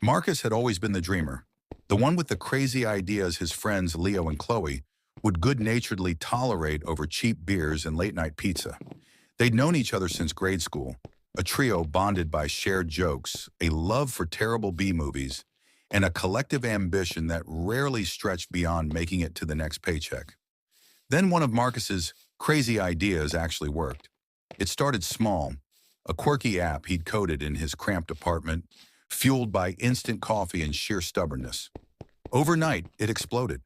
Marcus had always been the dreamer, the one with the crazy ideas his friends Leo and Chloe would good-naturedly tolerate over cheap beers and late-night pizza. They'd known each other since grade school, a trio bonded by shared jokes, a love for terrible B-movies, and a collective ambition that rarely stretched beyond making it to the next paycheck. Then one of Marcus's crazy ideas actually worked. It started small, a quirky app he'd coded in his cramped apartment, fueled by instant coffee and sheer stubbornness. Overnight, it exploded.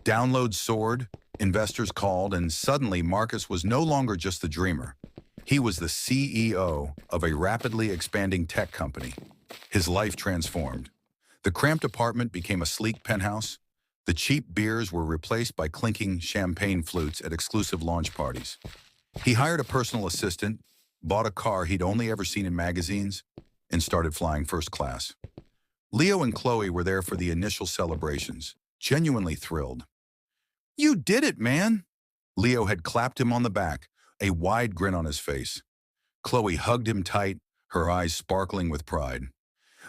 Downloads soared, investors called, and suddenly Marcus was no longer just the dreamer. He was the CEO of a rapidly expanding tech company. His life transformed. The cramped apartment became a sleek penthouse. The cheap beers were replaced by clinking champagne flutes at exclusive launch parties. He hired a personal assistant, bought a car he'd only ever seen in magazines, and started flying first class. Leo and Chloe were there for the initial celebrations, genuinely thrilled. "You did it, man!" Leo had clapped him on the back, a wide grin on his face. Chloe hugged him tight, her eyes sparkling with pride.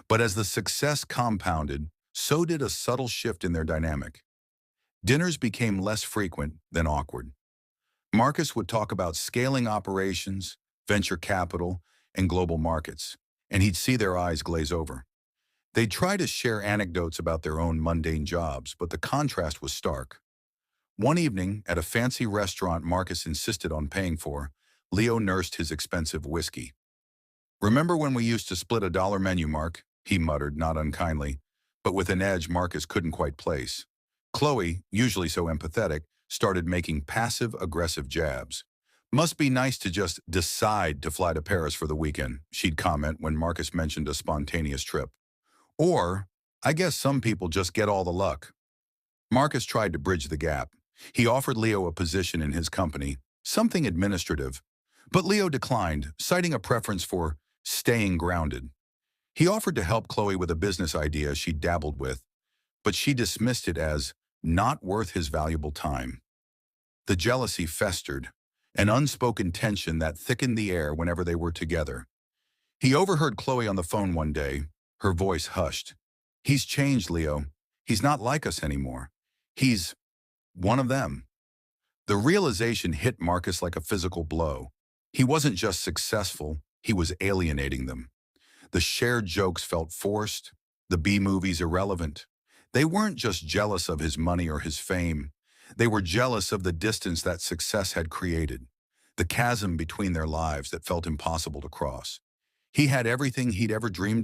But as the success compounded, so did a subtle shift in their dynamic. Dinners became less frequent than awkward. Marcus would talk about scaling operations, venture capital, and global markets, and he'd see their eyes glaze over. They'd try to share anecdotes about their own mundane jobs, but the contrast was stark. One evening, at a fancy restaurant Marcus insisted on paying for, Leo nursed his expensive whiskey. "Remember when we used to split $1 menu, Mark?" he muttered, not unkindly, but with an edge Marcus couldn't quite place. Chloe, usually so empathetic, started making passive-aggressive jabs. "Must be nice to just decide to fly to Paris for the weekend," she'd comment when Marcus mentioned a spontaneous trip. Or, "I guess some people just get all the luck." Marcus tried to bridge the gap. He offered Leo a position in his company, something administrative, but Leo declined, citing a preference for staying grounded. He offered to help Chloe with a business idea she dabbled with, but she dismissed it as not worth his valuable time. The jealousy festered, an unspoken tension that thickened the air whenever they were together. He overheard Chloe on the phone one day, her voice hushed. "He's changed, Leo. He's not like us anymore. He's one of them." The realization hit Marcus like a physical blow. He wasn't just successful, he was alienating them. The shared jokes felt forced, the B-movies irrelevant. They weren't just jealous of his money or his fame. They were jealous of the distance that success had created, the chasm between their lives that felt impossible to cross. He had everything he'd ever dreamed of.